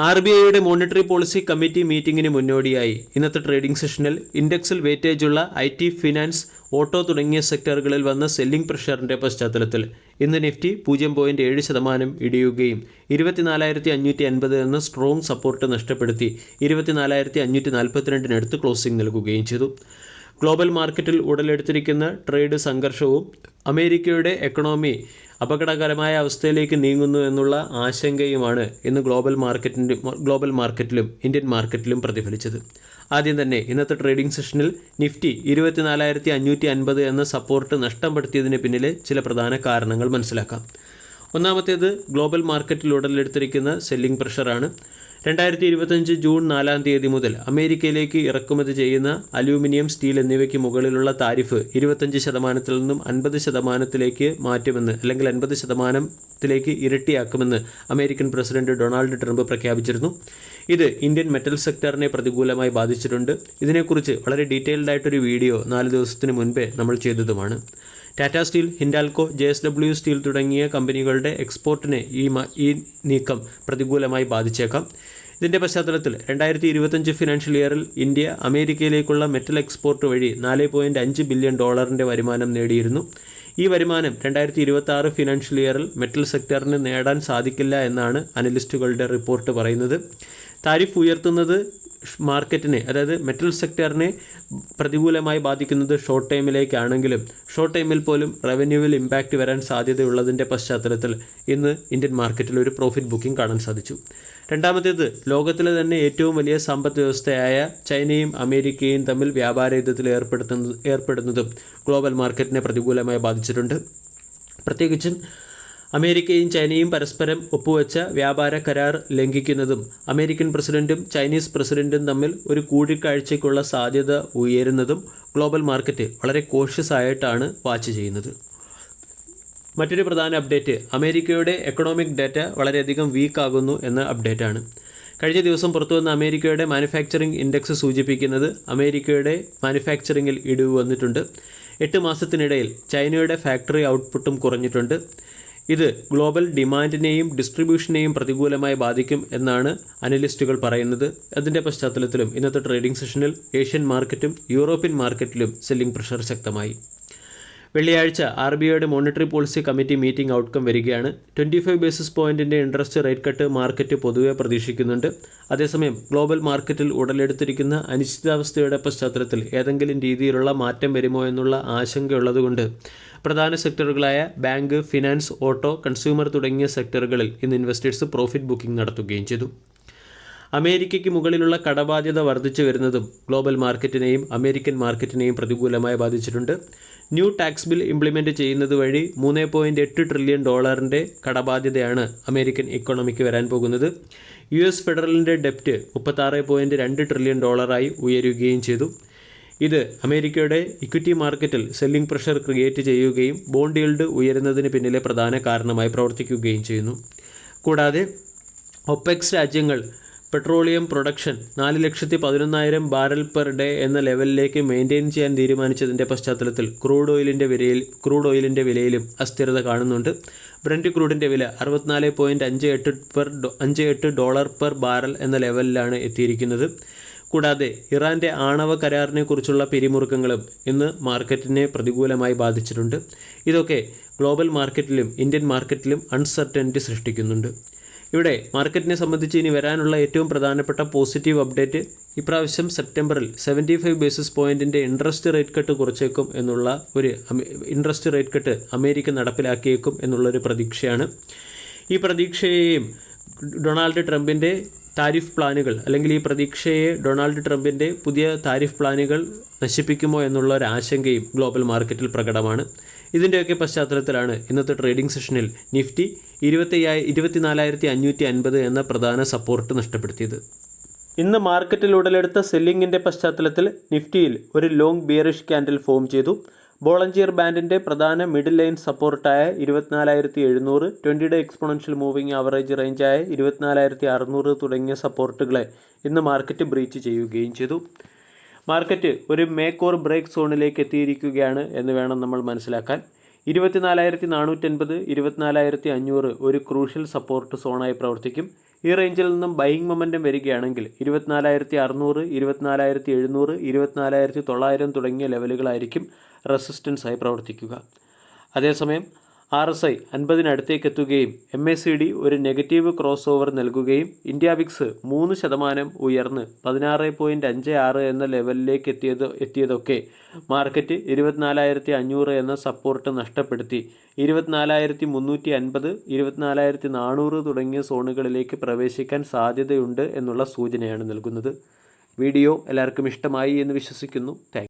RBIയുടെ monetary policy committee മീറ്റിംഗിന് മുന്നോടിയായി ഇന്നത്തെ trading സെഷനിൽ ഇൻഡെക്സിൽ വെയിറ്റേജുള്ള IT, ഫിനാൻസ്, ഓട്ടോ തുടങ്ങിയ സെക്ടറുകളിൽ വന്ന സെല്ലിംഗ് പ്രഷറിന്റെ പശ്ചാത്തലത്തിൽ ഇന്ന് നിഫ്റ്റി 0.7% ഇടിയുകയും 24,550 എന്ന സ്ട്രോങ് സപ്പോർട്ട് നഷ്ടപ്പെടുത്തി 24,542 ക്ലോസിംഗ് നൽകുകയും ചെയ്തു. ഗ്ലോബൽ മാർക്കറ്റിൽ ഉടലെടുത്തിരിക്കുന്ന ട്രേഡ് സംഘർഷവും അമേരിക്കയുടെ എക്കണോമി അപകടകരമായ അവസ്ഥയിലേക്ക് നീങ്ങുന്നു എന്നുള്ള ആശങ്കയുമാണ് ഇന്ന് ഗ്ലോബൽ മാർക്കറ്റിലും ഇന്ത്യൻ മാർക്കറ്റിലും പ്രതിഫലിച്ചത്. ആദ്യം തന്നെ ഇന്നത്തെ ട്രേഡിംഗ് സെഷനിൽ നിഫ്റ്റി 24,550 എന്ന സപ്പോർട്ട് നഷ്ടപ്പെടുത്തിയതിന് പിന്നിലെ ചില പ്രധാന കാരണങ്ങൾ മനസ്സിലാക്കാം. ഒന്നാമത്തേത് ഗ്ലോബൽ മാർക്കറ്റിൽ ഉടലെടുത്തിരിക്കുന്ന സെല്ലിംഗ് പ്രഷറാണ്. 2025 ജൂൺ 4 മുതൽ അമേരിക്കയിലേക്ക് ഇറക്കുമതി ചെയ്യുന്ന അലൂമിനിയം, സ്റ്റീൽ എന്നിവയ്ക്ക് മുകളിലുള്ള താരിഫ് 25% നിന്നും 50% മാറ്റുമെന്ന്, അല്ലെങ്കിൽ 50% ഇരട്ടിയാക്കുമെന്ന് അമേരിക്കൻ പ്രസിഡന്റ് ഡൊണാൾഡ് ട്രംപ് പ്രഖ്യാപിച്ചിരുന്നു. ഇത് ഇന്ത്യൻ മെറ്റൽ സെക്ടറിനെ പ്രതികൂലമായി ബാധിച്ചിട്ടുണ്ട്. ഇതിനെക്കുറിച്ച് വളരെ ഡീറ്റെയിൽഡ് ആയിട്ടൊരു വീഡിയോ 4 ദിവസത്തിന് മുൻപേ നമ്മൾ ചെയ്തതുമാണ്. Tata steel, Hindalco, JSW steel തുടങ്ങിയ കമ്പനികളുടെ എക്സ്പോർട്ടിനെ ഈ നീക്കം പ്രതികൂലമായി ബാധിച്ചേക്കാം. ഇതിൻ്റെ പശ്ചാത്തലത്തിൽ 2025 ഫിനാൻഷ്യൽ ഇയറിൽ ഇന്ത്യ അമേരിക്കയിലേക്കുള്ള മെറ്റൽ എക്സ്പോർട്ട് വഴി $4.5 ബില്യൺ വരുമാനം നേടിയിരുന്നു. ഈ വരുമാനം 2026 ഫിനാൻഷ്യൽ ഇയറിൽ മെറ്റൽ സെക്ടറിന് നേടാൻ സാധിക്കില്ല എന്നാണ് അനലിസ്റ്റുകളുടെ റിപ്പോർട്ട് പറയുന്നത്. താരിഫ് ഉയർത്തുന്നത് മാർക്കറ്റിനെ, അതായത് മെറ്റൽ സെക്ടറിനെ പ്രതികൂലമായി ബാധിക്കുന്നത് ഷോർട്ട് ടൈമിലേക്കാണെങ്കിലും ഷോർട്ട് ടൈമിൽ പോലും റവന്യൂവിൽ ഇമ്പാക്റ്റ് വരാൻ സാധ്യതയുള്ളതിൻ്റെ പശ്ചാത്തലത്തിൽ ഇന്ന് ഇന്ത്യൻ മാർക്കറ്റിൽ ഒരു പ്രോഫിറ്റ് ബുക്കിംഗ് കാണാൻ സാധിച്ചു. രണ്ടാമത്തേത്, ലോകത്തിലെ തന്നെ ഏറ്റവും വലിയ സമ്പദ് വ്യവസ്ഥയായ ചൈനയും അമേരിക്കയും തമ്മിൽ വ്യാപാര യുദ്ധത്തിൽ ഏർപ്പെടുന്നതും ഗ്ലോബൽ മാർക്കറ്റിനെ പ്രതികൂലമായി ബാധിച്ചിട്ടുണ്ട്. പ്രത്യേകിച്ചും അമേരിക്കയും ചൈനയും പരസ്പരം ഒപ്പുവെച്ച വ്യാപാര കരാർ ലംഘിക്കുന്നതും അമേരിക്കൻ പ്രസിഡന്റും ചൈനീസ് പ്രസിഡന്റും തമ്മിൽ ഒരു കൂടിക്കാഴ്ചയ്ക്കുള്ള സാധ്യത ഉയരുന്നതും ഗ്ലോബൽ മാർക്കറ്റ് വളരെ കോഷ്യസ് ആയിട്ടാണ് വാച്ച് ചെയ്യുന്നത്. മറ്റൊരു പ്രധാന അപ്ഡേറ്റ്, അമേരിക്കയുടെ എക്കണോമിക് ഡാറ്റ വളരെയധികം വീക്കാകുന്നു എന്ന അപ്ഡേറ്റാണ്. കഴിഞ്ഞ ദിവസം പുറത്തുവന്ന അമേരിക്കയുടെ മാനുഫാക്ചറിംഗ് ഇൻഡെക്സ് സൂചിപ്പിക്കുന്നത് അമേരിക്കയുടെ മാനുഫാക്ചറിങ്ങിൽ ഇടിവ് വന്നിട്ടുണ്ട്. 8 മാസത്തിനിടയിൽ ചൈനയുടെ ഫാക്ടറി ഔട്ട്പുട്ടും കുറഞ്ഞിട്ടുണ്ട്. ഇത് ഗ്ലോബൽ ഡിമാൻഡിനെയും ഡിസ്ട്രിബ്യൂഷനെയും പ്രതികൂലമായി ബാധിക്കും എന്നാണ് അനലിസ്റ്റുകൾ പറയുന്നത്. അതിൻ്റെ പശ്ചാത്തലത്തിലും ഇന്നത്തെ ട്രേഡിംഗ് സെഷനിൽ ഏഷ്യൻ മാർക്കറ്റും യൂറോപ്യൻ മാർക്കറ്റിലും സെല്ലിംഗ് പ്രഷർ ശക്തമായി. വെള്ളിയാഴ്ച RBIയുടെ monetary policy committee meeting outcome വരികയാണ്. 25 ബേസിസ് പോയിന്റിൻ്റെ ഇൻട്രസ്റ്റ് റേറ്റ് കട്ട് മാർക്കറ്റ് പൊതുവെ പ്രതീക്ഷിക്കുന്നുണ്ട്. അതേസമയം ഗ്ലോബൽ മാർക്കറ്റിൽ ഉടലെടുത്തിരിക്കുന്ന അനിശ്ചിതാവസ്ഥയുടെ പശ്ചാത്തലത്തിൽ ഏതെങ്കിലും രീതിയിലുള്ള മാറ്റം വരുമോ എന്നുള്ള ആശങ്കയുള്ളതുകൊണ്ട് പ്രധാന സെക്ടറുകളായ ബാങ്ക്, ഫിനാൻസ്, ഓട്ടോ, കൺസ്യൂമർ തുടങ്ങിയ സെക്ടറുകളിൽ ഇന്ന് ഇൻവെസ്റ്റേഴ്സ് പ്രോഫിറ്റ് ബുക്കിംഗ് നടത്തുകയും ചെയ്തു. അമേരിക്കയ്ക്ക് മുകളിലുള്ള കടബാധ്യത വർദ്ധിച്ചു വരുന്നതും ഗ്ലോബൽ മാർക്കറ്റിനെയും അമേരിക്കൻ മാർക്കറ്റിനെയും പ്രതികൂലമായി ബാധിച്ചിട്ടുണ്ട്. ന്യൂ ടാക്സ് ബിൽ ഇംപ്ലിമെൻറ്റ് ചെയ്യുന്നത് വഴി $3.8 ട്രില്യൺ കടബാധ്യതയാണ് അമേരിക്കൻ ഇക്കോണമിക്ക് വരാൻ പോകുന്നത്. US ഫെഡറലിൻ്റെ ഡെപ്റ്റ് $36.2 ട്രില്യൺ ഉയരുകയും ചെയ്തു. ഇത് അമേരിക്കയുടെ ഇക്വിറ്റി മാർക്കറ്റിൽ സെല്ലിംഗ് പ്രഷർ ക്രിയേറ്റ് ചെയ്യുകയും ബോണ്ട് ഈൽഡ് ഉയരുന്നതിന് പിന്നിലെ പ്രധാന കാരണമായി പ്രവർത്തിക്കുകയും ചെയ്യുന്നു. കൂടാതെ ഒപെക്സ് രാജ്യങ്ങൾ petroleum production 4,11,000 barrel per day എന്ന ലെവലിലേക്ക് മെയിൻറ്റെയിൻ ചെയ്യാൻ തീരുമാനിച്ചതിൻ്റെ പശ്ചാത്തലത്തിൽ ക്രൂഡ് ഓയിലിൻ്റെ വിലയിലും അസ്ഥിരത കാണുന്നുണ്ട്. ബ്രന്റ് ക്രൂഡിൻ്റെ വില $64.58 പെർ ബാരൽ എന്ന ലെവലിലാണ് എത്തിയിരിക്കുന്നത്. കൂടാതെ ഇറാൻ്റെ ആണവ കരാറിനെ കുറിച്ചുള്ള പിരിമുറുക്കങ്ങളും ഇന്ന് മാർക്കറ്റിനെ പ്രതികൂലമായി ബാധിച്ചിട്ടുണ്ട്. ഇതൊക്കെ ഗ്ലോബൽ മാർക്കറ്റിലും ഇന്ത്യൻ മാർക്കറ്റിലും അൺസർട്ടനിറ്റി സൃഷ്ടിക്കുന്നുണ്ട്. ഇവിടെ മാർക്കറ്റിനെ സംബന്ധിച്ച് ഇനി വരാനുള്ള ഏറ്റവും പ്രധാനപ്പെട്ട പോസിറ്റീവ് അപ്ഡേറ്റ്, ഇപ്രാവശ്യം സെപ്റ്റംബറിൽ 75 ബേസിസ് പോയിന്റിൻ്റെ ഇൻട്രസ്റ്റ് റേറ്റ് കട്ട് കുറച്ചേക്കും എന്നുള്ള ഒരു ഇൻട്രസ്റ്റ് റേറ്റ് കട്ട് അമേരിക്ക നടപ്പിലാക്കിയേക്കും എന്നുള്ളൊരു പ്രതീക്ഷയാണ്. ഈ പ്രതീക്ഷയെയും ഡൊണാൾഡ് ട്രംപിൻ്റെ താരിഫ് പ്ലാനുകൾ, അല്ലെങ്കിൽ ഈ പ്രതീക്ഷയെ ഡൊണാൾഡ് ട്രംപിൻ്റെ പുതിയ താരിഫ് പ്ലാനുകൾ നശിപ്പിക്കുമോ എന്നുള്ള ഒരു ആശങ്കയും ഗ്ലോബൽ മാർക്കറ്റിൽ പ്രകടമാണ്. ഇതിൻ്റെയൊക്കെ പശ്ചാത്തലത്തിലാണ് ഇന്നത്തെ ട്രേഡിംഗ് സെഷനിൽ നിഫ്റ്റി 24,550 എന്ന പ്രധാന സപ്പോർട്ട് നഷ്ടപ്പെടുത്തിയത്. ഇന്ന് മാർക്കറ്റിൽ ഉടലെടുത്ത സെല്ലിങ്ങിൻ്റെ പശ്ചാത്തലത്തിൽ നിഫ്റ്റിയിൽ ഒരു ലോങ് ബിയറിഷ് ക്യാൻഡിൽ ഫോം ചെയ്തു. ബോളഞ്ചിയർ ബാൻഡിൻ്റെ പ്രധാന മിഡിൽ ലൈൻ സപ്പോർട്ടായ 24,700, 20-ഡേ എക്സ്പോണൻഷ്യൽ മൂവിംഗ് ആവറേജ് റേഞ്ചായ 24,600 തുടങ്ങിയ സപ്പോർട്ടുകളെ ഇന്ന് മാർക്കറ്റ് ബ്രീച്ച് ചെയ്യുകയും ചെയ്തു. മാർക്കറ്റ് ഒരു മേക്ക് ഓർ ബ്രേക്ക് സോണിലേക്ക് എത്തിയിരിക്കുകയാണ് എന്ന് വേണം നമ്മൾ മനസ്സിലാക്കാൻ. 24,450, 24,500 ഒരു ക്രൂഷ്യൽ സപ്പോർട്ട് സോണായി പ്രവർത്തിക്കും. ഈ റേഞ്ചിൽ നിന്നും ബൈയിങ് മൊമെൻറ്റം വരികയാണെങ്കിൽ 24,600, 24,700, 24,900 തുടങ്ങിയ ലെവലുകളായിരിക്കും റെസിസ്റ്റൻസായി പ്രവർത്തിക്കുക. അതേസമയം RSI 50-നടുത്തേക്ക് എത്തുകയും MACD ഒരു നെഗറ്റീവ് ക്രോസ് ഓവർ നൽകുകയും ഇന്ത്യ വിക്സ് 3% ഉയർന്ന് 16.56 എന്ന ലെവലിലേക്ക് എത്തിയതൊക്കെ മാർക്കറ്റ് 24,500 എന്ന സപ്പോർട്ട് നഷ്ടപ്പെടുത്തി 24,350, 24,400 തുടങ്ങിയ സോണുകളിലേക്ക് പ്രവേശിക്കാൻ സാധ്യതയുണ്ട് എന്നുള്ള സൂചനയാണ് നൽകുന്നത്. വീഡിയോ എല്ലാവർക്കും ഇഷ്ടമായി എന്ന് വിശ്വസിക്കുന്നു. താങ്ക്